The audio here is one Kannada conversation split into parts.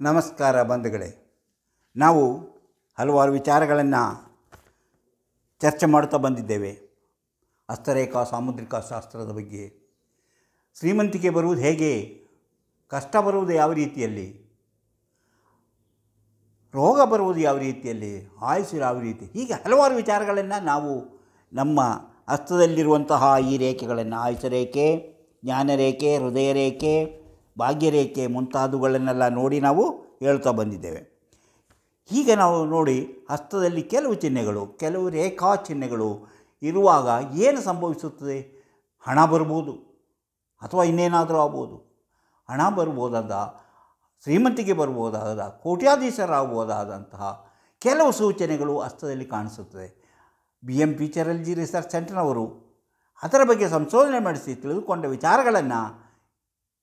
ನಮಸ್ಕಾರ ಬಂಧುಗಳೇ, ನಾವು ಹಲವಾರು ವಿಚಾರಗಳನ್ನು ಚರ್ಚೆ ಮಾಡುತ್ತಾ ಬಂದಿದ್ದೇವೆ. ಹಸ್ತರೇಖಾ ಸಾಮುದ್ರಿಕ ಶಾಸ್ತ್ರದ ಬಗ್ಗೆ, ಶ್ರೀಮಂತಿಕೆ ಬರುವುದು ಹೇಗೆ, ಕಷ್ಟ ಬರುವುದು ಯಾವ ರೀತಿಯಲ್ಲಿ, ರೋಗ ಬರುವುದು ಯಾವ ರೀತಿಯಲ್ಲಿ, ಆಯುಸ್ಸು ಯಾವ ರೀತಿ, ಹೀಗೆ ಹಲವಾರು ವಿಚಾರಗಳನ್ನು ನಾವು ನಮ್ಮ ಹಸ್ತದಲ್ಲಿರುವಂತಹ ಈ ರೇಖೆಗಳನ್ನು ಆಯುಷ ರೇಖೆ, ಜ್ಞಾನರೇಖೆ, ಹೃದಯ ರೇಖೆ, ಭಾಗ್ಯರೇಖೆ ಮುಂತಾದವುಗಳನ್ನೆಲ್ಲ ನೋಡಿ ನಾವು ಹೇಳ್ತಾ ಬಂದಿದ್ದೇವೆ. ಹೀಗೆ ನಾವು ನೋಡಿ ಹಸ್ತದಲ್ಲಿ ಕೆಲವು ಚಿಹ್ನೆಗಳು, ಕೆಲವು ರೇಖಾ ಚಿಹ್ನೆಗಳು ಇರುವಾಗ ಏನು ಸಂಭವಿಸುತ್ತದೆ? ಹಣ ಬರ್ಬೋದು ಅಥವಾ ಇನ್ನೇನಾದರೂ ಆಗ್ಬೋದು. ಹಣ ಬರ್ಬೋದಾದ, ಶ್ರೀಮಂತಿಕೆ ಬರ್ಬೋದಾದ, ಕೋಟ್ಯಾಧೀಶರಾಗ್ಬೋದಾದಂತಹ ಕೆಲವು ಸೂಚನೆಗಳು ಹಸ್ತದಲ್ಲಿ ಕಾಣಿಸುತ್ತದೆ. BM ಫ್ಯೂಚರಾಲಜಿ ರಿಸರ್ಚ್ ಸೆಂಟರ್ನವರು ಅದರ ಬಗ್ಗೆ ಸಂಶೋಧನೆ ಮಾಡಿಸಿ ತಿಳಿದುಕೊಂಡ ವಿಚಾರಗಳನ್ನು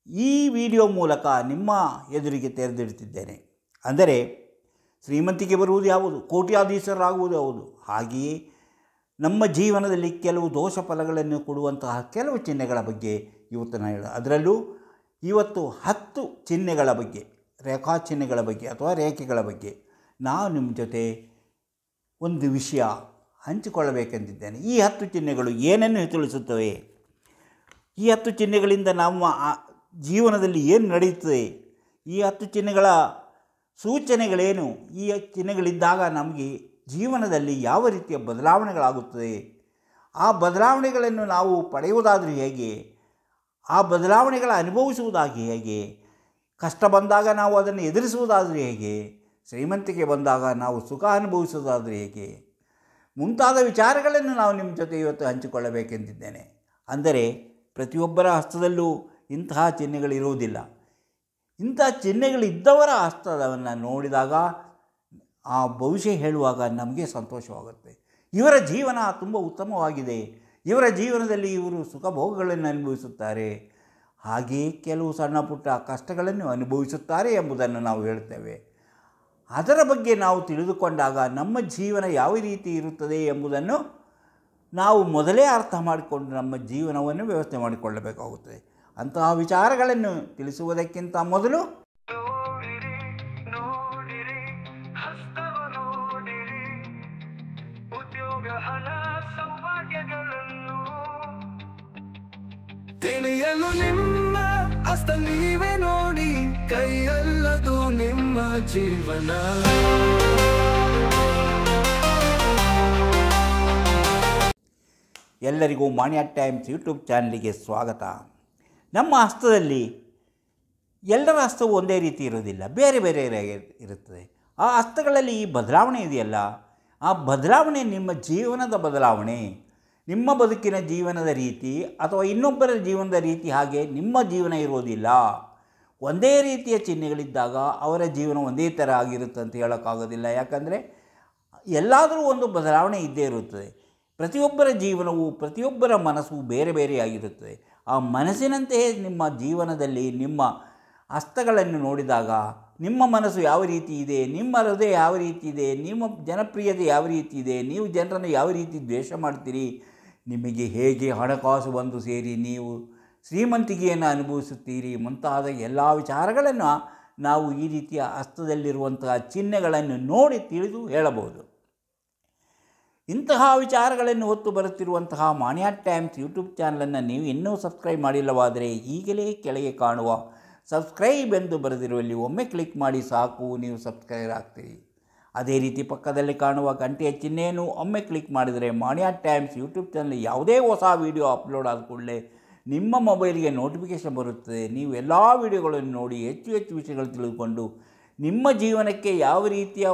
ಈ ವಿಡಿಯೋ ಮೂಲಕ ನಿಮ್ಮ ಎದುರಿಗೆ ತೆರೆದಿಡ್ತಿದ್ದೇನೆ. ಅಂದರೆ ಶ್ರೀಮಂತಿಕೆ ಬರುವುದು ಯಾವುದು, ಕೋಟ್ಯಾಧೀಶರಾಗುವುದು ಯಾವುದು, ಹಾಗೆಯೇ ನಮ್ಮ ಜೀವನದಲ್ಲಿ ಕೆಲವು ದೋಷ ಫಲಗಳನ್ನು ಕೊಡುವಂತಹ ಕೆಲವು ಚಿಹ್ನೆಗಳ ಬಗ್ಗೆ ಇವತ್ತು ನಾನು ಹೇಳೋದು. ಅದರಲ್ಲೂ ಇವತ್ತು 10 ಚಿಹ್ನೆಗಳ ಬಗ್ಗೆ, ರೇಖಾ ಚಿಹ್ನೆಗಳ ಬಗ್ಗೆ ಅಥವಾ ರೇಖೆಗಳ ಬಗ್ಗೆ ನಾನು ನಿಮ್ಮ ಜೊತೆ ಒಂದು ವಿಷಯ ಹಂಚಿಕೊಳ್ಳಬೇಕೆಂದಿದ್ದೇನೆ. ಈ 10 ಚಿಹ್ನೆಗಳು ಏನನ್ನು ತಿಳಿಸುತ್ತವೆ, ಈ 10 ಚಿಹ್ನೆಗಳಿಂದ ನಮ್ಮ ಜೀವನದಲ್ಲಿ ಏನು ನಡೆಯುತ್ತದೆ, ಈ 10 ಚಿಹ್ನೆಗಳ ಸೂಚನೆಗಳೇನು, ಈ ಚಿಹ್ನೆಗಳಿದ್ದಾಗ ನಮಗೆ ಜೀವನದಲ್ಲಿ ಯಾವ ರೀತಿಯ ಬದಲಾವಣೆಗಳಾಗುತ್ತದೆ, ಆ ಬದಲಾವಣೆಗಳನ್ನು ನಾವು ಪಡೆಯುವುದಾದರೂ ಹೇಗೆ, ಆ ಬದಲಾವಣೆಗಳ ಅನುಭವಿಸುವುದಾಗಿ ಹೇಗೆ, ಕಷ್ಟ ಬಂದಾಗ ನಾವು ಅದನ್ನು ಎದುರಿಸುವುದಾದರೂ ಹೇಗೆ, ಶ್ರೀಮಂತಿಕೆ ಬಂದಾಗ ನಾವು ಸುಖ ಅನುಭವಿಸುವುದಾದರೂ ಹೇಗೆ ಮುಂತಾದ ವಿಚಾರಗಳನ್ನು ನಾವು ನಿಮ್ಮ ಜೊತೆ ಇವತ್ತು ಹಂಚಿಕೊಳ್ಳಬೇಕೆಂದಿದ್ದೇನೆ. ಅಂದರೆ ಪ್ರತಿಯೊಬ್ಬರ ಹಸ್ತದಲ್ಲೂ ಇಂತಹ ಚಿಹ್ನೆಗಳಿರುವುದಿಲ್ಲ. ಇಂಥ ಚಿಹ್ನೆಗಳಿದ್ದವರ ಹಸ್ತವನ್ನು ನೋಡಿದಾಗ ಆ ಭವಿಷ್ಯ ಹೇಳುವಾಗ ನಮಗೆ ಸಂತೋಷವಾಗುತ್ತೆ. ಇವರ ಜೀವನ ತುಂಬ ಉತ್ತಮವಾಗಿದೆ, ಇವರ ಜೀವನದಲ್ಲಿ ಇವರು ಸುಖ ಭೋಗಗಳನ್ನು ಅನುಭವಿಸುತ್ತಾರೆ, ಹಾಗೆಯೇ ಕೆಲವು ಸಣ್ಣ ಪುಟ್ಟ ಕಷ್ಟಗಳನ್ನು ಅನುಭವಿಸುತ್ತಾರೆ ಎಂಬುದನ್ನು ನಾವು ಹೇಳ್ತೇವೆ. ಅದರ ಬಗ್ಗೆ ನಾವು ತಿಳಿದುಕೊಂಡಾಗ ನಮ್ಮ ಜೀವನ ಯಾವ ರೀತಿ ಇರುತ್ತದೆ ಎಂಬುದನ್ನು ನಾವು ಮೊದಲೇ ಅರ್ಥ ಮಾಡಿಕೊಂಡು ನಮ್ಮ ಜೀವನವನ್ನು ವ್ಯವಸ್ಥೆ ಮಾಡಿಕೊಳ್ಳಬೇಕಾಗುತ್ತದೆ. ಅಂತಹ ವಿಚಾರಗಳನ್ನು ತಿಳಿಸುವುದಕ್ಕಿಂತ ಮೊದಲು ತಿಳಿಯಲು ನಿಮ್ಮ ಹಸ್ತ ನೀವೇ ನೋಡಿ, ಕೈಯಲ್ಲದು ನಿಮ್ಮ ಜೀವನ. ಎಲ್ಲರಿಗೂ ಮಾಣಿಯ ಟೈಮ್ಸ್ ಯೂಟ್ಯೂಬ್ ಚಾನಲಿಗೆ ಸ್ವಾಗತ. ನಮ್ಮ ಹಸ್ತದಲ್ಲಿ ಎಲ್ಲರ ಹಸ್ತವು ಒಂದೇ ರೀತಿ ಇರೋದಿಲ್ಲ, ಬೇರೆ ಬೇರೆ ಇರುತ್ತದೆ. ಆ ಹಸ್ತಗಳಲ್ಲಿ ಈ ಬದಲಾವಣೆ ಇದೆಯಲ್ಲ, ಆ ಬದಲಾವಣೆ ನಿಮ್ಮ ಜೀವನದ ಬದಲಾವಣೆ, ನಿಮ್ಮ ಬದುಕಿನ ಜೀವನದ ರೀತಿ ಅಥವಾ ಇನ್ನೊಬ್ಬರ ಜೀವನದ ರೀತಿ ಹಾಗೆ ನಿಮ್ಮ ಜೀವನ ಇರೋದಿಲ್ಲ. ಒಂದೇ ರೀತಿಯ ಚಿಹ್ನೆಗಳಿದ್ದಾಗ ಅವರ ಜೀವನ ಒಂದೇ ಥರ ಆಗಿರುತ್ತೆ ಅಂತ ಹೇಳೋಕ್ಕಾಗೋದಿಲ್ಲ. ಯಾಕಂದರೆ ಎಲ್ಲಾದರೂ ಒಂದು ಬದಲಾವಣೆ ಇದ್ದೇ ಇರುತ್ತದೆ. ಪ್ರತಿಯೊಬ್ಬರ ಜೀವನವು, ಪ್ರತಿಯೊಬ್ಬರ ಮನಸ್ಸು ಬೇರೆ ಬೇರೆಯಾಗಿರುತ್ತದೆ. ಆ ಮನಸ್ಸಿನಂತೆಯೇ ನಿಮ್ಮ ಜೀವನದಲ್ಲಿ ನಿಮ್ಮ ಹಸ್ತಗಳನ್ನು ನೋಡಿದಾಗ ನಿಮ್ಮ ಮನಸ್ಸು ಯಾವ ರೀತಿ ಇದೆ, ನಿಮ್ಮ ಹೃದಯ ಯಾವ ರೀತಿ ಇದೆ, ನಿಮ್ಮ ಜನಪ್ರಿಯತೆ ಯಾವ ರೀತಿ ಇದೆ, ನೀವು ಜನರನ್ನು ಯಾವ ರೀತಿ ದ್ವೇಷ ಮಾಡ್ತೀರಿ, ನಿಮಗೆ ಹೇಗೆ ಹಣಕಾಸು ಬಂದು ಸೇರಿ ನೀವು ಶ್ರೀಮಂತಿಕೆಯನ್ನು ಅನುಭವಿಸುತ್ತೀರಿ ಮುಂತಾದ ಎಲ್ಲ ವಿಚಾರಗಳನ್ನು ನಾವು ಈ ರೀತಿಯ ಹಸ್ತದಲ್ಲಿರುವಂತಹ ಚಿಹ್ನೆಗಳನ್ನು ನೋಡಿ ತಿಳಿದು ಹೇಳಬಹುದು. ಇಂತಹ ವಿಚಾರಗಳನ್ನು ಹೊತ್ತು ಬರುತ್ತಿರುವಂತಹ ಮಾಣಿಯ ಟೈಮ್ಸ್ ಯೂಟ್ಯೂಬ್ ಚಾನಲನ್ನು ನೀವು ಇನ್ನೂ ಸಬ್ಸ್ಕ್ರೈಬ್ ಮಾಡಿಲ್ಲವಾದರೆ ಈಗಲೇ ಕೆಳಗೆ ಕಾಣುವ ಸಬ್ಸ್ಕ್ರೈಬ್ ಎಂದು ಬರೆದಿರುವಲ್ಲಿ ಒಮ್ಮೆ ಕ್ಲಿಕ್ ಮಾಡಿ ಸಾಕು, ನೀವು ಸಬ್ಸ್ಕ್ರೈಬ್ ಆಗ್ತೀರಿ. ಅದೇ ರೀತಿ ಪಕ್ಕದಲ್ಲಿ ಕಾಣುವ ಗಂಟೆಯ ಚಿಹ್ನೆಯನ್ನು ಒಮ್ಮೆ ಕ್ಲಿಕ್ ಮಾಡಿದರೆ ಮಾಣಿಯ ಟೈಮ್ಸ್ ಯೂಟ್ಯೂಬ್ ಚಾನಲ್ ಯಾವುದೇ ಹೊಸ ವೀಡಿಯೋ ಅಪ್ಲೋಡ್ ಆದ ಕೂಡಲೇ ನಿಮ್ಮ ಮೊಬೈಲ್ಗೆ ನೋಟಿಫಿಕೇಷನ್ ಬರುತ್ತದೆ. ನೀವು ಎಲ್ಲ ವೀಡಿಯೋಗಳನ್ನು ನೋಡಿ ಹೆಚ್ಚು ಹೆಚ್ಚು ವಿಷಯಗಳು ತಿಳಿದುಕೊಂಡು ನಿಮ್ಮ ಜೀವನಕ್ಕೆ ಯಾವ ರೀತಿಯ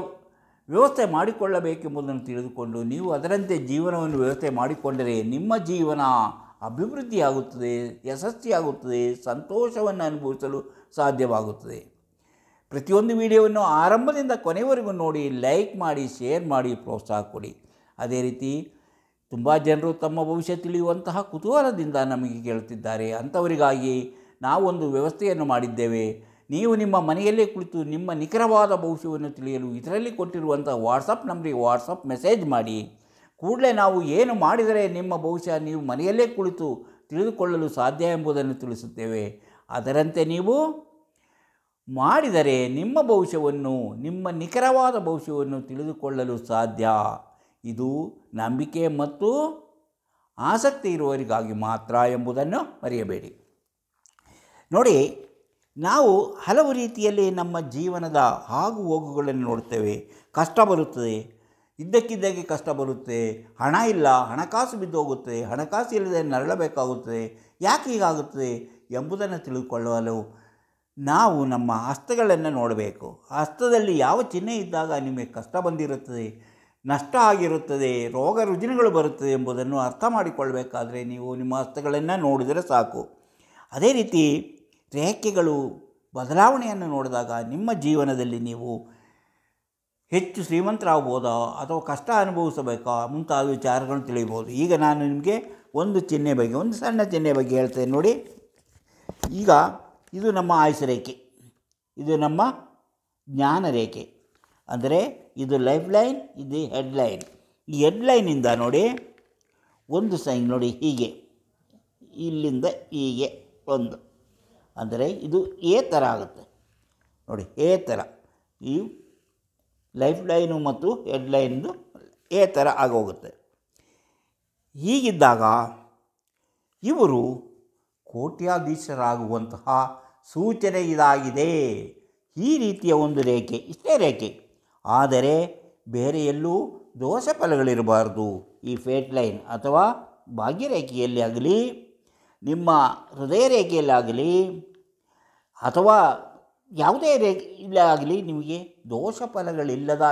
ವ್ಯವಸ್ಥೆ ಮಾಡಿಕೊಳ್ಳಬೇಕೆಂಬುದನ್ನು ತಿಳಿದುಕೊಂಡು ನೀವು ಅದರಂತೆ ಜೀವನವನ್ನು ವ್ಯವಸ್ಥೆ ಮಾಡಿಕೊಂಡರೆ ನಿಮ್ಮ ಜೀವನ ಅಭಿವೃದ್ಧಿಯಾಗುತ್ತದೆ, ಯಶಸ್ವಿಯಾಗುತ್ತದೆ, ಸಂತೋಷವನ್ನು ಅನುಭವಿಸಲು ಸಾಧ್ಯವಾಗುತ್ತದೆ. ಪ್ರತಿಯೊಂದು ವಿಡಿಯೋವನ್ನು ಆರಂಭದಿಂದ ಕೊನೆವರೆಗೂ ನೋಡಿ, ಲೈಕ್ ಮಾಡಿ, ಶೇರ್ ಮಾಡಿ, ಪ್ರೋತ್ಸಾಹ ಕೊಡಿ. ಅದೇ ರೀತಿ ತುಂಬ ಜನರು ತಮ್ಮ ಭವಿಷ್ಯ ತಿಳಿಯುವಂತಹ ಕುತೂಹಲದಿಂದ ನಮಗೆ ಕೇಳುತ್ತಿದ್ದಾರೆ. ಅಂಥವರಿಗಾಗಿ ನಾವೊಂದು ವ್ಯವಸ್ಥೆಯನ್ನು ಮಾಡಿದ್ದೇವೆ. ನೀವು ನಿಮ್ಮ ಮನೆಯಲ್ಲೇ ಕುಳಿತು ನಿಮ್ಮ ನಿಖರವಾದ ಭವಿಷ್ಯವನ್ನು ತಿಳಿಯಲು ಇದರಲ್ಲಿ ಕೊಟ್ಟಿರುವಂಥ ವಾಟ್ಸಪ್ ನಂಬರಿಗೆ ವಾಟ್ಸಪ್ ಮೆಸೇಜ್ ಮಾಡಿ. ಕೂಡಲೇ ನಾವು ಏನು ಮಾಡಿದರೆ ನಿಮ್ಮ ಭವಿಷ್ಯ ನೀವು ಮನೆಯಲ್ಲೇ ಕುಳಿತು ತಿಳಿದುಕೊಳ್ಳಲು ಸಾಧ್ಯ ಎಂಬುದನ್ನು ತಿಳಿಸುತ್ತೇವೆ. ಅದರಂತೆ ನೀವು ಮಾಡಿದರೆ ನಿಮ್ಮ ಭವಿಷ್ಯವನ್ನು, ನಿಮ್ಮ ನಿಖರವಾದ ಭವಿಷ್ಯವನ್ನು ತಿಳಿದುಕೊಳ್ಳಲು ಸಾಧ್ಯ. ಇದು ನಂಬಿಕೆ ಮತ್ತು ಆಸಕ್ತಿ ಇರುವವರಿಗಾಗಿ ಮಾತ್ರ ಎಂಬುದನ್ನು ಮರೆಯಬೇಡಿ. ನೋಡಿ, ನಾವು ಹಲವು ರೀತಿಯಲ್ಲಿ ನಮ್ಮ ಜೀವನದ ಆಗು ಹೋಗುಗಳನ್ನು ನೋಡ್ತೇವೆ. ಕಷ್ಟ ಬರುತ್ತದೆ, ಇದ್ದಕ್ಕಿದ್ದಾಗೆ ಕಷ್ಟ ಬರುತ್ತೆ, ಹಣ ಇಲ್ಲ, ಹಣಕಾಸು ಬಿದ್ದೋಗುತ್ತೆ, ಹಣಕಾಸು ಇಲ್ಲದೆ ನರಳಬೇಕಾಗುತ್ತದೆ. ಯಾಕೆ ಹೀಗಾಗುತ್ತದೆ ಎಂಬುದನ್ನು ತಿಳಿದುಕೊಳ್ಳಲು ನಾವು ನಮ್ಮ ಹಸ್ತಗಳನ್ನು ನೋಡಬೇಕು. ಹಸ್ತದಲ್ಲಿ ಯಾವ ಚಿಹ್ನೆ ಇದ್ದಾಗ ನಿಮಗೆ ಕಷ್ಟ ಬಂದಿರುತ್ತದೆ, ನಷ್ಟ ಆಗಿರುತ್ತದೆ, ರೋಗ ರುಜಿನಗಳು ಬರುತ್ತದೆ ಎಂಬುದನ್ನು ಅರ್ಥ ಮಾಡಿಕೊಳ್ಳಬೇಕಾದ್ರೆ ನೀವು ನಿಮ್ಮ ಹಸ್ತಗಳನ್ನು ನೋಡಿದರೆ ಸಾಕು. ಅದೇ ರೀತಿ ರೇಖೆಗಳು ಬದಲಾವಣೆಯನ್ನು ನೋಡಿದಾಗ ನಿಮ್ಮ ಜೀವನದಲ್ಲಿ ನೀವು ಹೆಚ್ಚು ಶ್ರೀಮಂತರಾಗ್ಬೋದಾ ಅಥವಾ ಕಷ್ಟ ಅನುಭವಿಸಬೇಕಾ ಮುಂತಾದ ವಿಚಾರಗಳನ್ನು ತಿಳಿಬೋದು. ಈಗ ನಾನು ನಿಮಗೆ ಒಂದು ಚಿಹ್ನೆ ಬಗ್ಗೆ, ಒಂದು ಸಣ್ಣ ಚಿಹ್ನೆ ಬಗ್ಗೆ ಹೇಳ್ತೇನೆ ನೋಡಿ. ಈಗ ಇದು ನಮ್ಮ ಆಯುಷ ರೇಖೆ, ಇದು ನಮ್ಮ ಜ್ಞಾನ ರೇಖೆ, ಅಂದರೆ ಇದು ಲೈಫ್ ಲೈನ್, ಇದು ಹೆಡ್ಲೈನ್. ಈ ಹೆಡ್ಲೈನಿಂದ ನೋಡಿ ಒಂದು ಸೈನ್ ನೋಡಿ, ಹೀಗೆ ಇಲ್ಲಿಂದ ಹೀಗೆ ಒಂದು, ಅಂದರೆ ಇದು ಎ ಥರ ಆಗುತ್ತೆ ನೋಡಿ, ಎ ಥರ. ಈ ಲೈಫ್ ಲೈನು ಮತ್ತು ಹೆಡ್ಲೈನ್ದು ಎ ಥರ ಆಗೋಗುತ್ತೆ. ಹೀಗಿದ್ದಾಗ ಇವರು ಕೋಟ್ಯಾಧೀಶರಾಗುವಂತಹ ಸೂಚನೆ ಇದಾಗಿದೆ. ಈ ರೀತಿಯ ಒಂದು ರೇಖೆ, ಇಷ್ಟೇ ರೇಖೆ, ಆದರೆ ಬೇರೆ ಎಲ್ಲೂ ದೋಷ ಫಲಗಳಿರಬಾರ್ದು. ಈ ಫೇಟ್ ಲೈನ್ ಅಥವಾ ಭಾಗ್ಯರೇಖೆಯಲ್ಲಿ ಆಗಲಿ, ನಿಮ್ಮ ಹೃದಯ ರೇಖೆಯಲ್ಲಾಗಲಿ, ಅಥವಾ ಯಾವುದೇ ರೇಖೆಯಲ್ಲಾಗಲಿ ನಿಮಗೆ ದೋಷ ಫಲಗಳಿಲ್ಲದ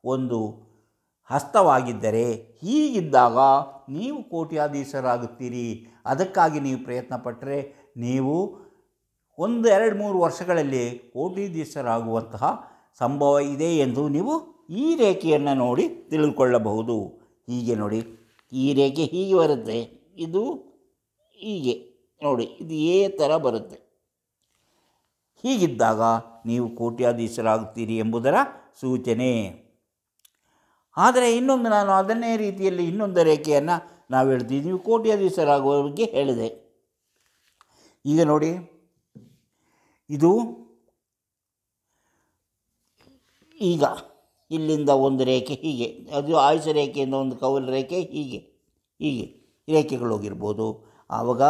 ಒಂದು ಹಸ್ತವಾಗಿದ್ದರೆ, ಹೀಗಿದ್ದಾಗ ನೀವು ಕೋಟ್ಯಾಧೀಶರಾಗುತ್ತೀರಿ. ಅದಕ್ಕಾಗಿ ನೀವು ಪ್ರಯತ್ನ ಪಟ್ಟರೆ ನೀವು 1, 2, 3 ವರ್ಷಗಳಲ್ಲಿ ಕೋಟ್ಯಾಧೀಶರಾಗುವಂತಹ ಸಂಭವ ಇದೆ ಎಂದು ನೀವು ಈ ರೇಖೆಯನ್ನು ನೋಡಿ ತಿಳಿದುಕೊಳ್ಳಬಹುದು. ಹೀಗೆ ನೋಡಿ, ಈ ರೇಖೆ ಹೀಗೆ ಬರುತ್ತೆ, ಇದು ಹೀಗೆ ನೋಡಿ, ಇದು ಎ ಥರ ಬರುತ್ತೆ. ಹೀಗಿದ್ದಾಗ ನೀವು ಕೋಟ್ಯಾಧೀಶರಾಗುತ್ತೀರಿ ಎಂಬುದರ ಸೂಚನೆ. ಆದರೆ ಇನ್ನೊಂದು, ನಾನು ಅದನ್ನೇ ರೀತಿಯಲ್ಲಿ ಇನ್ನೊಂದು ರೇಖೆಯನ್ನು ನಾವು ಹೇಳ್ತೀವಿ, ನೀವು ಕೋಟ್ಯಾಧೀಶರಾಗುವ ಬಗ್ಗೆ ಹೇಳಿದೆ. ಈಗ ನೋಡಿ, ಇದು ಈಗ ಇಲ್ಲಿಂದ ಒಂದು ರೇಖೆ ಹೀಗೆ, ಅದು ಆಯುಷ ರೇಖೆಯಿಂದ ಒಂದು ಕವಲು ರೇಖೆ ಹೀಗೆ ಹೀಗೆ ರೇಖೆಗಳು ಹೋಗಿರ್ಬೋದು. ಆವಾಗ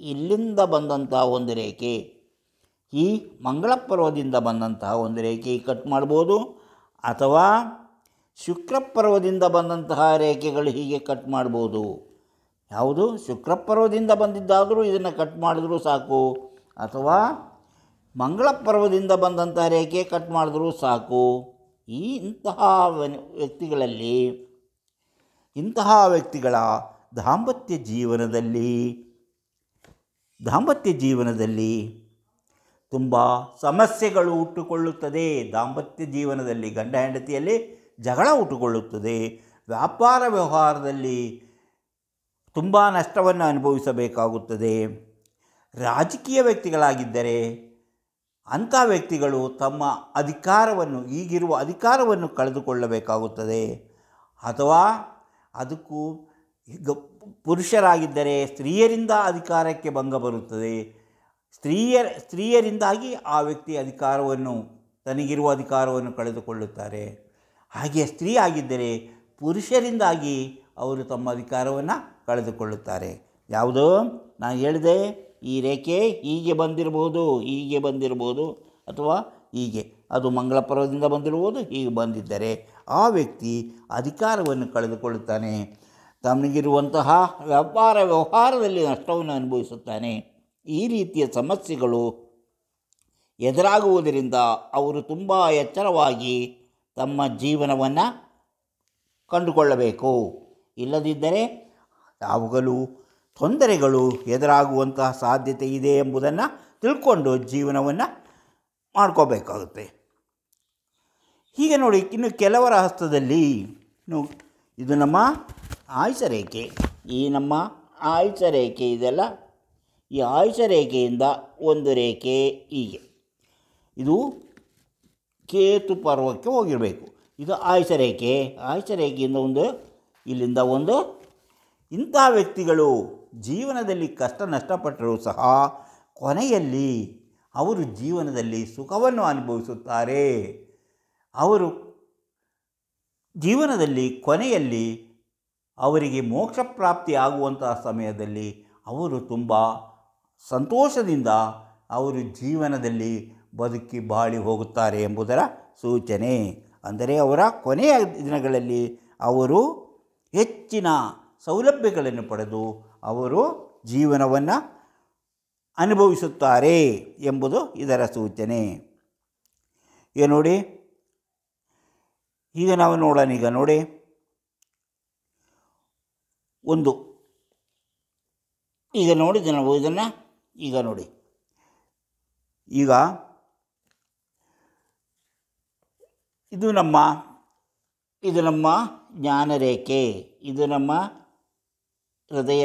ಇಲ್ಲಿಂದ ಬಂದಂತಹ ಒಂದು ರೇಖೆ, ಈ ಮಂಗಳ ಪರ್ವದಿಂದ ಬಂದಂತಹ ಒಂದು ರೇಖೆ ಕಟ್ ಮಾಡ್ಬೋದು, ಅಥವಾ ಶುಕ್ರ ಪರ್ವದಿಂದ ಬಂದಂತಹ ರೇಖೆಗಳು ಹೀಗೆ ಕಟ್ ಮಾಡ್ಬೋದು. ಯಾವುದು ಶುಕ್ರ ಪರ್ವದಿಂದ ಬಂದಿದ್ದಾದರೂ ಇದನ್ನು ಕಟ್ ಮಾಡಿದ್ರೂ ಸಾಕು, ಅಥವಾ ಮಂಗಳ ಪರ್ವದಿಂದ ಬಂದಂತಹ ರೇಖೆ ಕಟ್ ಮಾಡಿದ್ರೂ ಸಾಕು. ಇಂತಹ ವ್ಯಕ್ತಿಗಳ ದಾಂಪತ್ಯ ಜೀವನದಲ್ಲಿ ತುಂಬ ಸಮಸ್ಯೆಗಳು ಹುಟ್ಟುಕೊಳ್ಳುತ್ತದೆ. ದಾಂಪತ್ಯ ಜೀವನದಲ್ಲಿ ಗಂಡ ಹೆಂಡತಿಯಲ್ಲಿ ಜಗಳ ಹುಟ್ಟುಕೊಳ್ಳುತ್ತದೆ. ವ್ಯಾಪಾರ ವ್ಯವಹಾರದಲ್ಲಿ ತುಂಬ ನಷ್ಟವನ್ನು ಅನುಭವಿಸಬೇಕಾಗುತ್ತದೆ. ರಾಜಕೀಯ ವ್ಯಕ್ತಿಗಳಾಗಿದ್ದರೆ ಅಂಥ ವ್ಯಕ್ತಿಗಳು ತಮ್ಮ ಅಧಿಕಾರವನ್ನು, ಈಗಿರುವ ಅಧಿಕಾರವನ್ನು ಕಳೆದುಕೊಳ್ಳಬೇಕಾಗುತ್ತದೆ. ಅಥವಾ ಅದಕ್ಕೂ ಪುರುಷರಾಗಿದ್ದರೆ ಸ್ತ್ರೀಯರಿಂದ ಅಧಿಕಾರಕ್ಕೆ ಭಂಗ ಬರುತ್ತದೆ. ಸ್ತ್ರೀಯರಿಂದಾಗಿ ಆ ವ್ಯಕ್ತಿ ತನಗಿರುವ ಅಧಿಕಾರವನ್ನು ಕಳೆದುಕೊಳ್ಳುತ್ತಾರೆ. ಹಾಗೆ ಸ್ತ್ರೀ ಆಗಿದ್ದರೆ ಪುರುಷರಿಂದಾಗಿ ಅವರು ತಮ್ಮ ಅಧಿಕಾರವನ್ನು ಕಳೆದುಕೊಳ್ಳುತ್ತಾರೆ. ಯಾವುದೋ ನಾನು ಹೇಳಿದೆ, ಈ ರೇಖೆ ಹೀಗೆ ಬಂದಿರ್ಬೋದು, ಅಥವಾ ಹೀಗೆ, ಅದು ಮಂಗಳ ಪರ್ವದಿಂದ ಬಂದಿರ್ಬೋದು. ಹೀಗೆ ಬಂದಿದ್ದರೆ ಆ ವ್ಯಕ್ತಿ ಅಧಿಕಾರವನ್ನು ಕಳೆದುಕೊಳ್ಳುತ್ತಾನೆ, ತನಗಿರುವಂತಹ ವ್ಯವಹಾರದಲ್ಲಿ ನಷ್ಟವನ್ನು ಅನುಭವಿಸುತ್ತಾನೆ. ಈ ರೀತಿಯ ಸಮಸ್ಯೆಗಳು ಎದುರಾಗುವುದರಿಂದ ಅವರು ತುಂಬ ಎಚ್ಚರವಾಗಿ ತಮ್ಮ ಜೀವನವನ್ನು ಕಂಡುಕೊಳ್ಳಬೇಕು. ಇಲ್ಲದಿದ್ದರೆ ಯಾವಾಗಲೂ ತೊಂದರೆಗಳು ಎದುರಾಗುವಂತಹ ಸಾಧ್ಯತೆ ಇದೆ ಎಂಬುದನ್ನು ತಿಳ್ಕೊಂಡು ಜೀವನವನ್ನು ಮಾಡ್ಕೋಬೇಕಾಗುತ್ತೆ. ಹೀಗೆ ನೋಡಿ, ಇನ್ನು ಕೆಲವರ ಹಸ್ತದಲ್ಲಿ ಇದು ನಮ್ಮ ಆಯುಷ ರೇಖೆ, ಈ ನಮ್ಮ ಆಯುಷ ರೇಖೆ ಇದೆಲ್ಲ, ಈ ಆಯುಷ ರೇಖೆಯಿಂದ ಒಂದು ರೇಖೆ ಹೀಗೆ, ಇದು ಕೇತು ಪರ್ವಕ್ಕೆ ಹೋಗಿರಬೇಕು. ಇದು ಆಯುಷ ರೇಖೆಯಿಂದ ಇಲ್ಲಿಂದ ಒಂದು. ಇಂಥ ವ್ಯಕ್ತಿಗಳು ಜೀವನದಲ್ಲಿ ಕಷ್ಟ ನಷ್ಟಪಟ್ಟರೂ ಸಹ ಕೊನೆಯಲ್ಲಿ ಅವರು ಜೀವನದಲ್ಲಿ ಸುಖವನ್ನು ಅನುಭವಿಸುತ್ತಾರೆ. ಅವರು ಜೀವನದಲ್ಲಿ ಕೊನೆಯಲ್ಲಿ ಅವರಿಗೆ ಮೋಕ್ಷ ಪ್ರಾಪ್ತಿ ಆಗುವಂತಹ ಸಮಯದಲ್ಲಿ ಅವರು ತುಂಬ ಸಂತೋಷದಿಂದ ಅವರು ಜೀವನದಲ್ಲಿ ಬದುಕಿ ಬಾಳಿ ಹೋಗುತ್ತಾರೆ ಎಂಬುದರ ಸೂಚನೆ. ಅಂದರೆ ಅವರ ಕೊನೆಯ ದಿನಗಳಲ್ಲಿ ಅವರು ಹೆಚ್ಚಿನ ಸೌಲಭ್ಯಗಳನ್ನು ಪಡೆದು ಅವರು ಜೀವನವನ್ನು ಅನುಭವಿಸುತ್ತಾರೆ ಎಂಬುದು ಇದರ ಸೂಚನೆ. ಈಗ ನೋಡಿ, ಈಗ ನಾವು ನೋಡೋಣ. ಈಗ ನೋಡಿ, ಈಗ ನೋಡಿದ ನಾವು ಇದನ್ನು ಈಗ ನೋಡಿ, ಈಗ ಇದು ನಮ್ಮ ಜ್ಞಾನರೇಖೆ, ಇದು ನಮ್ಮ ಹೃದಯ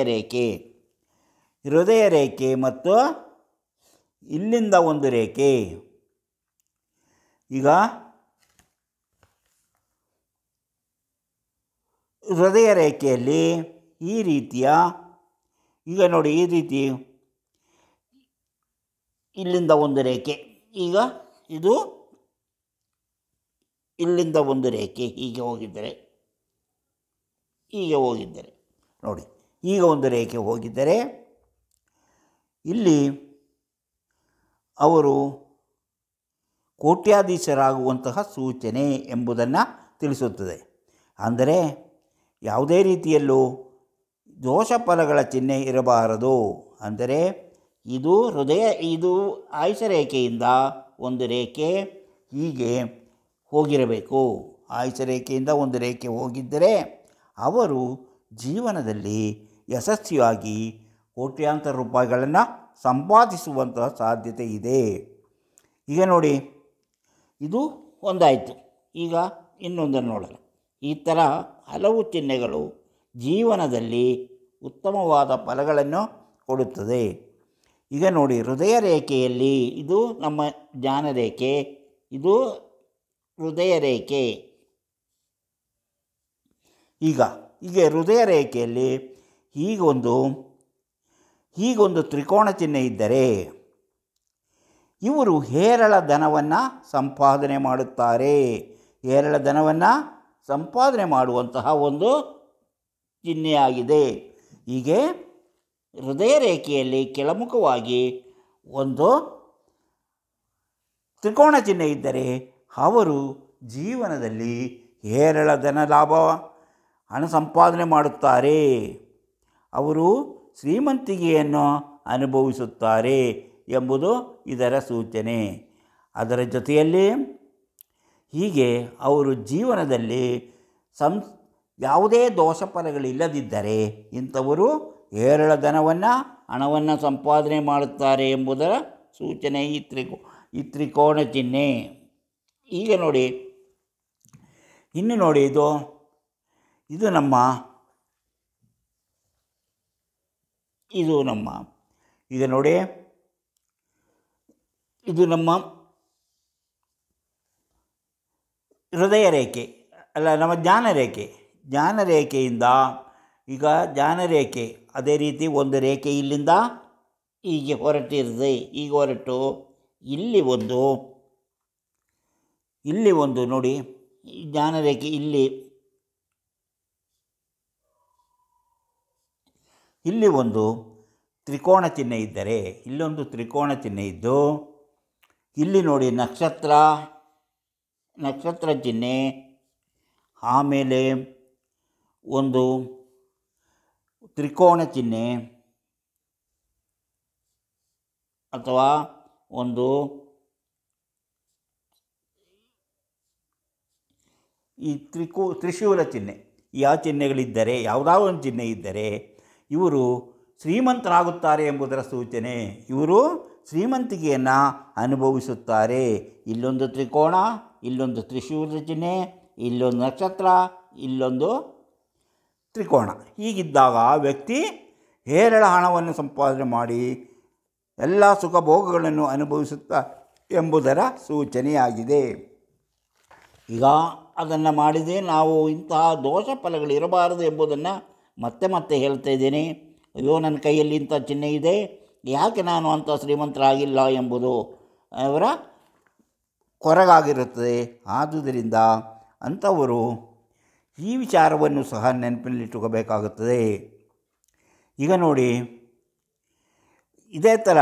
ರೇಖೆ ಮತ್ತು ಇಲ್ಲಿಂದ ಒಂದು ರೇಖೆ. ಈಗ ಹೃದಯ ರೇಖೆಯಲ್ಲಿ ಈ ರೀತಿಯ, ಈಗ ನೋಡಿ, ಈ ರೀತಿ ಇಲ್ಲಿಂದ ಒಂದು ರೇಖೆ, ಈಗ ಇದು ಇಲ್ಲಿಂದ ಒಂದು ರೇಖೆ ಹೀಗೆ ಹೋಗಿದ್ದರೆ ನೋಡಿ, ಈಗ ಒಂದು ರೇಖೆ ಹೋಗಿದ್ದರೆ ಇಲ್ಲಿ ಅವರು ಕೋಟ್ಯಾಧೀಶರಾಗುವಂತಹ ಸೂಚನೆ ಎಂಬುದನ್ನು ತಿಳಿಸುತ್ತದೆ. ಅಂದರೆ ಯಾವುದೇ ರೀತಿಯಲ್ಲೂ ದೋಷ ಫಲಗಳ ಚಿಹ್ನೆ ಇರಬಾರದು. ಅಂದರೆ ಇದು ಆಯುಷ ರೇಖೆಯಿಂದ ಒಂದು ರೇಖೆ ಹೀಗೆ ಹೋಗಿರಬೇಕು. ಆಯುಷ ರೇಖೆಯಿಂದ ಒಂದು ರೇಖೆ ಹೋಗಿದ್ದರೆ ಅವರು ಜೀವನದಲ್ಲಿ ಯಶಸ್ವಿಯಾಗಿ ಕೋಟ್ಯಾಂತರ ರೂಪಾಯಿಗಳನ್ನು ಸಂಪಾದಿಸುವಂತಹ ಸಾಧ್ಯತೆ ಇದೆ. ಈಗ ನೋಡಿ, ಇದು ಒಂದಾಯಿತು. ಈಗ ಇನ್ನೊಂದನ್ನು ನೋಡೋಣ. ಈ ಥರ ಹಲವು ಚಿಹ್ನೆಗಳು ಜೀವನದಲ್ಲಿ ಉತ್ತಮವಾದ ಫಲಗಳನ್ನು ಕೊಡುತ್ತದೆ. ಈಗ ನೋಡಿ, ಹೃದಯ ರೇಖೆಯಲ್ಲಿ ಇದು ನಮ್ಮ ಜ್ಞಾನ ರೇಖೆ, ಇದು ಹೃದಯ ರೇಖೆ. ಈಗ ಹೃದಯ ರೇಖೆಯಲ್ಲಿ ಹೀಗೊಂದು ತ್ರಿಕೋಣ ಚಿಹ್ನೆ ಇದ್ದರೆ ಇವರು ಹೇರಳ ಧನವನ್ನು ಸಂಪಾದನೆ ಮಾಡುತ್ತಾರೆ. ಹೇರಳ ಧನವನ್ನು ಸಂಪಾದನೆ ಮಾಡುವಂತಹ ಒಂದು ಚಿಹ್ನೆಯಾಗಿದೆ. ಹೀಗೆ ಹೃದಯ ರೇಖೆಯಲ್ಲಿ ಕೆಳಮುಖವಾಗಿ ಒಂದು ತ್ರಿಕೋಣ ಚಿಹ್ನೆ ಇದ್ದರೆ ಅವರು ಜೀವನದಲ್ಲಿ ಹೇರಳ ಧನ ಲಾಭ ಹಣ ಸಂಪಾದನೆ ಮಾಡುತ್ತಾರೆ. ಅವರು ಶ್ರೀಮಂತಿಕೆಯನ್ನು ಅನುಭವಿಸುತ್ತಾರೆ ಎಂಬುದು ಇದರ ಸೂಚನೆ. ಅದರ ಜೊತೆಯಲ್ಲಿ ಹೀಗೆ ಅವರು ಜೀವನದಲ್ಲಿ ಯಾವುದೇ ದೋಷ ಫಲಗಳಿಲ್ಲದಿದ್ದರೆ ಇಂಥವರು ಹೇರಳ ಹಣವನ್ನು ಸಂಪಾದನೆ ಮಾಡುತ್ತಾರೆ ಎಂಬುದರ ಸೂಚನೆ ಈ ತ್ರಿಕೋಣ ಚಿಹ್ನೆ. ಈಗ ನೋಡಿ, ಇನ್ನು ನೋಡಿ, ಇದು ನಮ್ಮ ಈಗ ನೋಡಿ, ಇದು ನಮ್ಮ ಹೃದಯ ರೇಖೆ ಅಲ್ಲ, ನಮ್ಮ ಜ್ಞಾನ ರೇಖೆಯಿಂದ ಈಗ ಜ್ಞಾನ ರೇಖೆ ಅದೇ ರೀತಿ ಒಂದು ರೇಖೆ ಇಲ್ಲಿಂದ ಹೀಗೆ ಹೊರಟಿರ್ತದೆ. ಈಗ ಹೊರಟು ಇಲ್ಲಿ ಒಂದು ನೋಡಿ, ಜ್ಞಾನ ರೇಖೆ ಇಲ್ಲಿ ಒಂದು ತ್ರಿಕೋಣ ಚಿಹ್ನೆ ಇದ್ದರೆ, ಇಲ್ಲೊಂದು ತ್ರಿಕೋಣ ಚಿಹ್ನೆ ಇದ್ದು, ಇಲ್ಲಿ ನೋಡಿ ನಕ್ಷತ್ರ ಚಿಹ್ನೆ, ಆಮೇಲೆ ಒಂದು ತ್ರಿಕೋಣ ಚಿಹ್ನೆ ಅಥವಾ ಒಂದು ಈ ತ್ರಿಶೂಲ ಚಿಹ್ನೆ, ಯಾವ ಚಿಹ್ನೆಗಳಿದ್ದರೆ, ಯಾವುದಾದ್ರು ಒಂದು ಚಿಹ್ನೆ ಇದ್ದರೆ ಇವರು ಶ್ರೀಮಂತರಾಗುತ್ತಾರೆ ಎಂಬುದರ ಸೂಚನೆ. ಇವರು ಶ್ರೀಮಂತಿಕೆಯನ್ನು ಅನುಭವಿಸುತ್ತಾರೆ. ಇಲ್ಲೊಂದು ತ್ರಿಕೋಣ, ಇಲ್ಲೊಂದು ತ್ರಿಶೂಲ ಚಿಹ್ನೆ, ಇಲ್ಲೊಂದು ನಕ್ಷತ್ರ, ಇಲ್ಲೊಂದು ತ್ರಿಕೋಣ. ಹೀಗಿದ್ದಾಗ ಆ ವ್ಯಕ್ತಿ ಹೇರಳ ಹಣವನ್ನು ಸಂಪಾದನೆ ಮಾಡಿ ಎಲ್ಲ ಸುಖ ಭೋಗಗಳನ್ನು ಅನುಭವಿಸುತ್ತಾ ಎಂಬುದರ ಸೂಚನೆಯಾಗಿದೆ. ಈಗ ಅದನ್ನು ಮಾಡಿದೆ ನಾವು ಇಂತಹ ದೋಷ ಫಲಗಳಿರಬಾರದು ಎಂಬುದನ್ನು ಮತ್ತೆ ಹೇಳ್ತಾ ಇದ್ದೇನೆ. ಅಯ್ಯೋ, ನನ್ನ ಕೈಯಲ್ಲಿ ಇಂಥ ಚಿಹ್ನೆ ಇದೆ, ಯಾಕೆ ನಾನು ಅಂಥ ಶ್ರೀಮಂತರಾಗಿಲ್ಲ ಎಂಬುದು ಅವರ ಕೊರಗಾಗಿರುತ್ತದೆ. ಆದುದರಿಂದ ಅಂಥವರು ಈ ವಿಚಾರವನ್ನು ಸಹ ನೆನಪಿನಲ್ಲಿಟ್ಟುಕೋಬೇಕಾಗುತ್ತದೆ. ಈಗ ನೋಡಿ, ಇದೇ ಥರ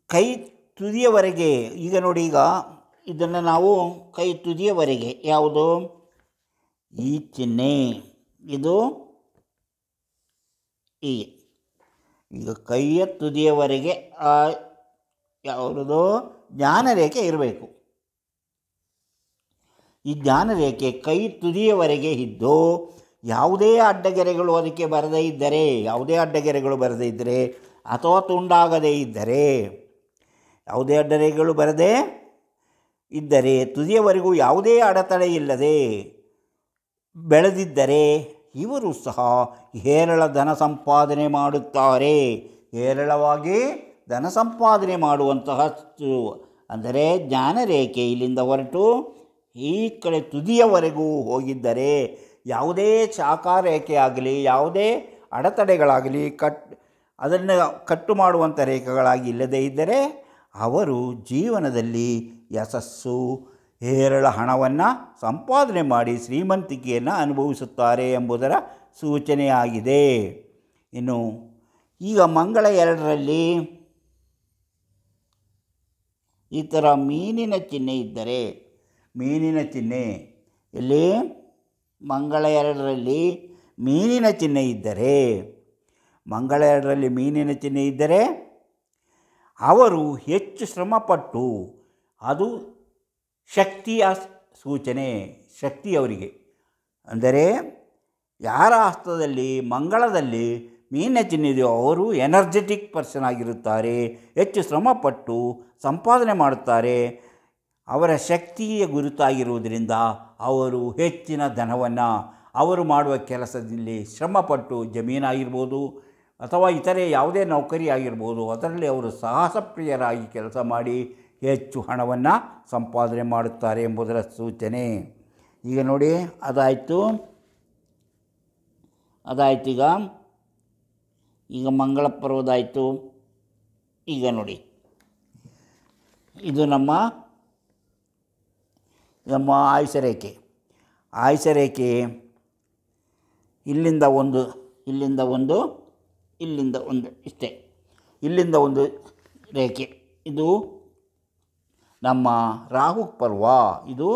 ಕೈ ತುದಿಯವರೆಗೆ, ಈಗ ನೋಡಿ, ಈಗ ಇದನ್ನು ನಾವು ಕೈ ತುದಿಯವರೆಗೆ, ಯಾವುದು ಈ ಚಿಹ್ನೆ, ಇದು ಹೀಗೆ, ಈಗ ಕೈಯ ತುದಿಯವರೆಗೆ ಯಾವುದೋ ಜ್ಞಾನರೇಖೆ ಇರಬೇಕು. ಈ ಜ್ಞಾನರೇಖೆ ಕೈ ತುದಿಯವರೆಗೆ ಇದ್ದು ಯಾವುದೇ ಅಡ್ಡಗೆರೆಗಳು ಅದಕ್ಕೆ ಬರದೇ ಇದ್ದರೆ, ಅಥವಾ ತುಂಡಾಗದೇ ಇದ್ದರೆ, ಯಾವುದೇ ಅಡ್ಡಗೆರೆಗಳು ಬರದೇ ಇದ್ದರೆ, ತುದಿಯವರೆಗೂ ಯಾವುದೇ ಅಡೆತಡೆ ಇಲ್ಲದೆ ಬೆಳೆದಿದ್ದರೆ ಇವರು ಸಹ ಹೇರಳ ಧನ ಸಂಪಾದನೆ ಮಾಡುತ್ತಾರೆ. ಹೇರಳವಾಗಿ ಧನ ಸಂಪಾದನೆ ಮಾಡುವಂತಹ, ಅಂದರೆ ಜ್ಞಾನರೇಖೆ ಇಲ್ಲಿಂದ ಹೊರಟು ಈ ಕಡೆ ತುದಿಯವರೆಗೂ ಹೋಗಿದ್ದರೆ, ಯಾವುದೇ ಶಾಖಾರೇಖೆ ಆಗಲಿ, ಯಾವುದೇ ಅಡೆತಡೆಗಳಾಗಲಿ ಅದನ್ನು ಕಟ್ಟು ಮಾಡುವಂಥ ರೇಖೆಗಳಾಗಿ ಇಲ್ಲದೇ ಇದ್ದರೆ ಅವರು ಜೀವನದಲ್ಲಿ ಯಶಸ್ಸು, ಹೇರಳ ಹಣವನ್ನು ಸಂಪಾದನೆ ಮಾಡಿ ಶ್ರೀಮಂತಿಕೆಯನ್ನು ಅನುಭವಿಸುತ್ತಾರೆ ಎಂಬುದರ ಸೂಚನೆಯಾಗಿದೆ. ಇನ್ನು ಈಗ ಮಂಗಳ 2ರಲ್ಲಿ ಈ ಥರ ಮೀನಿನ ಚಿಹ್ನೆ ಇದ್ದರೆ, ಮೀನಿನ ಚಿಹ್ನೆ ಇಲ್ಲಿ ಮಂಗಳ 2ರಲ್ಲಿ ಮೀನಿನ ಚಿಹ್ನೆ ಇದ್ದರೆ, ಮಂಗಳ 2ರಲ್ಲಿ ಮೀನಿನ ಚಿಹ್ನೆ ಇದ್ದರೆ ಅವರು ಹೆಚ್ಚು ಶ್ರಮಪಟ್ಟು, ಅದು ಶಕ್ತಿಯ ಸೂಚನೆ, ಶಕ್ತಿಯವರಿಗೆ. ಅಂದರೆ ಯಾರ ಹಸ್ತದಲ್ಲಿ ಮಂಗಳದಲ್ಲಿ ಮೀನಿನ ಚಿಹ್ನೆ ಇದೆಯೋ ಅವರು ಎನರ್ಜೆಟಿಕ್ ಪರ್ಸನ್ ಆಗಿರುತ್ತಾರೆ, ಹೆಚ್ಚು ಶ್ರಮಪಟ್ಟು ಸಂಪಾದನೆ ಮಾಡುತ್ತಾರೆ. ಅವರ ಶಕ್ತಿಯ ಗುರುತಾಗಿರುವುದರಿಂದ ಅವರು ಹೆಚ್ಚಿನ ಧನವನ್ನು ಅವರು ಮಾಡುವ ಕೆಲಸದಲ್ಲಿ ಶ್ರಮಪಟ್ಟು, ಜಮೀನಾಗಿರ್ಬೋದು ಅಥವಾ ಇತರೆ ಯಾವುದೇ ನೌಕರಿ ಆಗಿರ್ಬೋದು, ಅದರಲ್ಲಿ ಅವರು ಸಾಹಸಪ್ರಿಯರಾಗಿ ಕೆಲಸ ಮಾಡಿ ಹೆಚ್ಚು ಹಣವನ್ನು ಸಂಪಾದನೆ ಮಾಡುತ್ತಾರೆ ಎಂಬುದರ ಸೂಚನೆ. ಈಗ ನೋಡಿ, ಅದಾಯಿತು. ಈಗ ಮಂಗಳ ಪರ್ವದಾಯಿತು. ಈಗ ನೋಡಿ, ಇದು ನಮ್ಮ ಆಯುಷ್ಯರೇಖೆ. ಆಯುಷ್ಯರೇಖೆ ಇಲ್ಲಿಂದ ಒಂದು, ಇಲ್ಲಿಂದ ಒಂದು, ಇಲ್ಲಿಂದ ಒಂದು, ಇಷ್ಟೇ, ಇಲ್ಲಿಂದ ಒಂದು ರೇಖೆ. ಇದು ನಮ್ಮ ರಾಹು ಪರ್ವ. ಇದು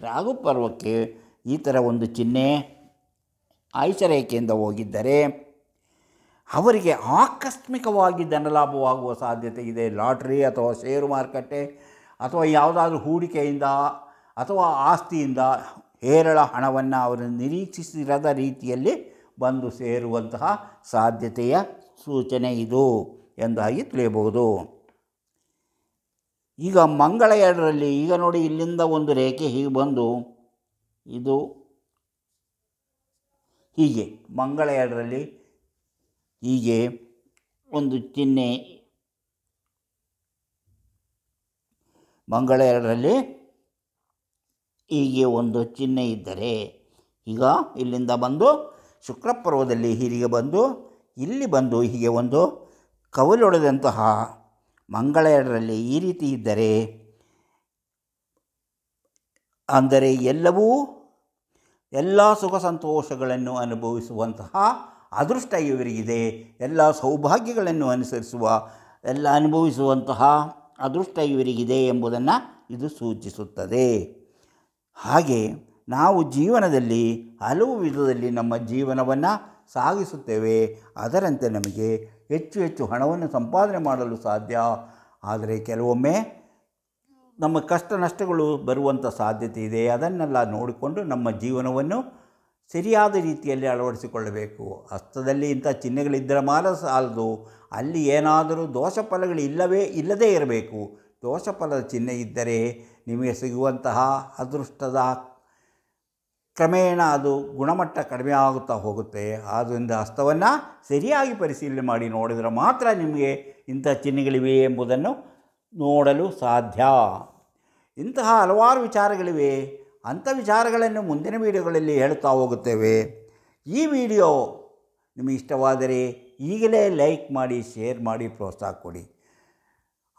ರಾಹು ಪರ್ವಕ್ಕೆ ಈ ಥರ ಒಂದು ಚಿಹ್ನೆ ಆಯುಷ್ಯರೇಖೆಯಿಂದ ಹೋಗಿದ್ದರೆ ಅವರಿಗೆ ಆಕಸ್ಮಿಕವಾಗಿ ಧನಲಾಭವಾಗುವ ಸಾಧ್ಯತೆ ಇದೆ. ಲಾಟ್ರಿ ಅಥವಾ ಷೇರು ಮಾರುಕಟ್ಟೆ ಅಥವಾ ಯಾವುದಾದ್ರೂ ಹೂಡಿಕೆಯಿಂದ ಅಥವಾ ಆಸ್ತಿಯಿಂದ ಹೇರಳ ಹಣವನ್ನು ಅವರು ನಿರೀಕ್ಷಿಸಿರದ ರೀತಿಯಲ್ಲಿ ಬಂದು ಸೇರುವಂತಹ ಸಾಧ್ಯತೆಯ ಸೂಚನೆ ಇದು ಎಂದಾಗಿ ತಿಳಿಯಬಹುದು. ಈಗ ಮಂಗಳ 2ರಲ್ಲಿ ಈಗ ನೋಡಿ, ಇಲ್ಲಿಂದ ಒಂದು ರೇಖೆ ಹೀಗೆ ಬಂದು ಇದು ಹೀಗೆ, ಮಂಗಳ 2ರಲ್ಲಿ ಹೀಗೆ ಒಂದು ಚಿಹ್ನೆ, ಮಂಗಳ 2ರಲ್ಲಿ ಹೀಗೆ ಒಂದು ಚಿಹ್ನೆ ಇದ್ದರೆ, ಈಗ ಇಲ್ಲಿಂದ ಬಂದು ಶುಕ್ರಪರ್ವದಲ್ಲಿ ಹೀಗೆ ಬಂದು ಇಲ್ಲಿ ಬಂದು ಹೀಗೆ ಒಂದು ಕವಲೊಡೆದಂತಹ ಮಂಗಳ 2ರಲ್ಲಿ ಈ ರೀತಿ ಇದ್ದರೆ, ಅಂದರೆ ಎಲ್ಲ ಸುಖ ಸಂತೋಷಗಳನ್ನು ಅನುಭವಿಸುವಂತಹ ಅದೃಷ್ಟ ಇವರಿಗಿದೆ. ಎಲ್ಲ ಸೌಭಾಗ್ಯಗಳನ್ನು ಅನುಭವಿಸುವಂತಹ ಅದೃಷ್ಟ ಇವರಿಗಿದೆ ಎಂಬುದನ್ನು ಇದು ಸೂಚಿಸುತ್ತದೆ. ಹಾಗೆ ನಾವು ಜೀವನದಲ್ಲಿ ಹಲವು ವಿಧದಲ್ಲಿ ನಮ್ಮ ಜೀವನವನ್ನು ಸಾಗಿಸುತ್ತೇವೆ. ಅದರಂತೆ ನಮಗೆ ಹೆಚ್ಚು ಹೆಚ್ಚು ಹಣವನ್ನು ಸಂಪಾದನೆ ಮಾಡಲು ಸಾಧ್ಯ. ಆದರೆ ಕೆಲವೊಮ್ಮೆ ನಮ್ಮ ಕಷ್ಟ ನಷ್ಟಗಳು ಬರುವಂಥ ಸಾಧ್ಯತೆ ಇದೆ. ಅದನ್ನೆಲ್ಲ ನೋಡಿಕೊಂಡು ನಮ್ಮ ಜೀವನವನ್ನು ಸರಿಯಾದ ರೀತಿಯಲ್ಲಿ ಅಳವಡಿಸಿಕೊಳ್ಳಬೇಕು. ಹಸ್ತದಲ್ಲಿ ಇಂಥ ಚಿಹ್ನೆಗಳಿದ್ದರೆ ಮಾತ್ರ ಸಾಲದು, ಅಲ್ಲಿ ಏನಾದರೂ ದೋಷ ಫಲಗಳು ಇಲ್ಲದೇ ಇರಬೇಕು. ದೋಷ ಫಲದ ಚಿಹ್ನೆ ಇದ್ದರೆ ನಿಮಗೆ ಸಿಗುವಂತಹ ಅದೃಷ್ಟದ ಕ್ರಮೇಣ ಅದು ಗುಣಮಟ್ಟ ಕಡಿಮೆ ಆಗುತ್ತಾ ಹೋಗುತ್ತೆ. ಆದ್ದರಿಂದ ಹಸ್ತವನ್ನು ಸರಿಯಾಗಿ ಪರಿಶೀಲನೆ ಮಾಡಿ ನೋಡಿದರೆ ಮಾತ್ರ ನಿಮಗೆ ಇಂಥ ಚಿಹ್ನೆಗಳಿವೆ ಎಂಬುದನ್ನು ನೋಡಲು ಸಾಧ್ಯ. ಇಂತಹ ಹಲವಾರು ವಿಚಾರಗಳಿವೆ. ಅಂಥ ವಿಚಾರಗಳನ್ನು ಮುಂದಿನ ವೀಡಿಯೋಗಳಲ್ಲಿ ಹೇಳುತ್ತಾ ಹೋಗುತ್ತೇವೆ. ಈ ವಿಡಿಯೋ ನಿಮಗೆ ಇಷ್ಟವಾದರೆ ಈಗಲೇ ಲೈಕ್ ಮಾಡಿ, ಶೇರ್ ಮಾಡಿ, ಪ್ರೋತ್ಸಾಹ ಕೊಡಿ.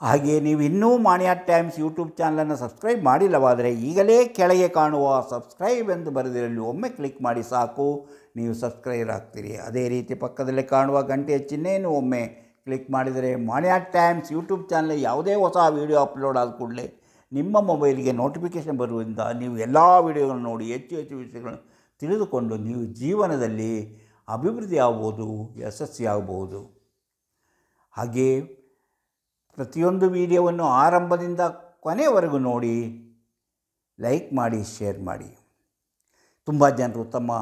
ಹಾಗೆ ನೀವು ಇನ್ನೂ ಮಾಣಿಯಾ ಟೈಮ್ಸ್ ಯೂಟ್ಯೂಬ್ ಚಾನಲನ್ನು ಸಬ್ಸ್ಕ್ರೈಬ್ ಮಾಡಿಲ್ಲವಾದರೆ ಈಗಲೇ ಕೆಳಗೆ ಕಾಣುವ ಸಬ್ಸ್ಕ್ರೈಬ್ ಎಂದು ಬರೆದಿರಲಿ ಒಮ್ಮೆ ಕ್ಲಿಕ್ ಮಾಡಿ ಸಾಕು, ನೀವು ಸಬ್ಸ್ಕ್ರೈಬರ್ ಆಗ್ತೀರಿ. ಅದೇ ರೀತಿ ಪಕ್ಕದಲ್ಲೇ ಕಾಣುವ ಗಂಟೆಯ ಚಿಹ್ನೆಯನ್ನು ಒಮ್ಮೆ ಕ್ಲಿಕ್ ಮಾಡಿದರೆ ಮಾಣಿಯಾ ಟೈಮ್ಸ್ ಯೂಟ್ಯೂಬ್ ಚಾನಲ್ ಯಾವುದೇ ಹೊಸ ವೀಡಿಯೋ ಅಪ್ಲೋಡ್ ಆದ ಕೂಡಲೇ ನಿಮ್ಮ ಮೊಬೈಲ್ಗೆ ನೋಟಿಫಿಕೇಷನ್ ಬರುವುದರಿಂದ ನೀವು ಎಲ್ಲ ವೀಡಿಯೋಗಳನ್ನು ನೋಡಿ ಹೆಚ್ಚು ಹೆಚ್ಚು ವಿಷಯಗಳನ್ನು ತಿಳಿದುಕೊಂಡು ನೀವು ಜೀವನದಲ್ಲಿ ಅಭಿವೃದ್ಧಿ ಆಗ್ಬೋದು, ಯಶಸ್ವಿಯಾಗಬಹುದು. ಹಾಗೆ ಪ್ರತಿಯೊಂದು ವಿಡಿಯೋವನ್ನು ಆರಂಭದಿಂದ ಕೊನೆಯವರೆಗೂ ನೋಡಿ, ಲೈಕ್ ಮಾಡಿ, ಶೇರ್ ಮಾಡಿ. ತುಂಬ ಜನರು ತಮ್ಮ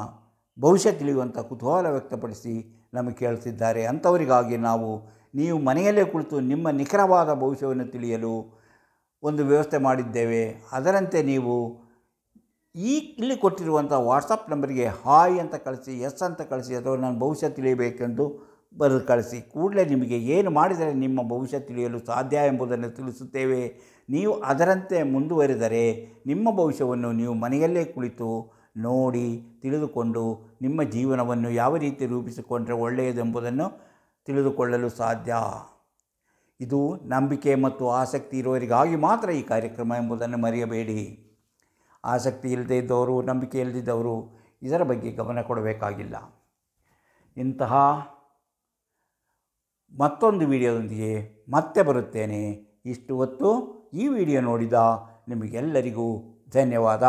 ಭವಿಷ್ಯ ತಿಳಿಯುವಂಥ ಕುತೂಹಲ ವ್ಯಕ್ತಪಡಿಸಿ ನಮಗೆ ಕೇಳ್ತಿದ್ದಾರೆ. ಅಂಥವರಿಗಾಗಿ ನೀವು ಮನೆಯಲ್ಲೇ ಕುಳಿತು ನಿಮ್ಮ ನಿಖರವಾದ ಭವಿಷ್ಯವನ್ನು ತಿಳಿಯಲು ಒಂದು ವ್ಯವಸ್ಥೆ ಮಾಡಿದ್ದೇವೆ. ಅದರಂತೆ ನೀವು ಇಲ್ಲಿ ಕೊಟ್ಟಿರುವಂಥ ವಾಟ್ಸಪ್ ನಂಬರ್ಗೆ ಹಾಯ್ ಅಂತ ಕಳಿಸಿ, ಎಸ್ ಅಂತ ಕಳಿಸಿ, ಅಥವಾ ನಾನು ಭವಿಷ್ಯ ತಿಳಿಯಬೇಕೆಂದು ಬರೆದು ಕಳಿಸಿ. ಕೂಡಲೇ ನಿಮಗೆ ಏನು ಮಾಡಿದರೆ ನಿಮ್ಮ ಭವಿಷ್ಯ ತಿಳಿಯಲು ಸಾಧ್ಯ ಎಂಬುದನ್ನು ತಿಳಿಸುತ್ತೇವೆ. ನೀವು ಅದರಂತೆ ಮುಂದುವರಿದರೆ ನಿಮ್ಮ ಭವಿಷ್ಯವನ್ನು ನೀವು ಮನೆಯಲ್ಲೇ ಕುಳಿತು ನೋಡಿ ತಿಳಿದುಕೊಂಡು ನಿಮ್ಮ ಜೀವನವನ್ನು ಯಾವ ರೀತಿ ರೂಪಿಸಿಕೊಂಡರೆ ಒಳ್ಳೆಯದೆಂಬುದನ್ನು ತಿಳಿದುಕೊಳ್ಳಲು ಸಾಧ್ಯ. ಇದು ನಂಬಿಕೆ ಮತ್ತು ಆಸಕ್ತಿ ಇರುವವರಿಗಾಗಿ ಮಾತ್ರ ಈ ಕಾರ್ಯಕ್ರಮ ಎಂಬುದನ್ನು ಮರೆಯಬೇಡಿ. ಆಸಕ್ತಿ ಇಲ್ಲದೇ ಇದ್ದವರು, ನಂಬಿಕೆ ಇಲ್ಲದಿದ್ದವರು ಇದರ ಬಗ್ಗೆ ಗಮನ ಕೊಡಬೇಕಾಗಿಲ್ಲ. ಇಂತಹ ಮತ್ತೊಂದು ವಿಡಿಯೋದೊಂದಿಗೆ ಮತ್ತೆ ಬರುತ್ತೇನೆ. ಇಷ್ಟು ಹೊತ್ತು ಈ ವಿಡಿಯೋ ನೋಡಿದ ನಿಮಗೆಲ್ಲರಿಗೂ ಧನ್ಯವಾದ.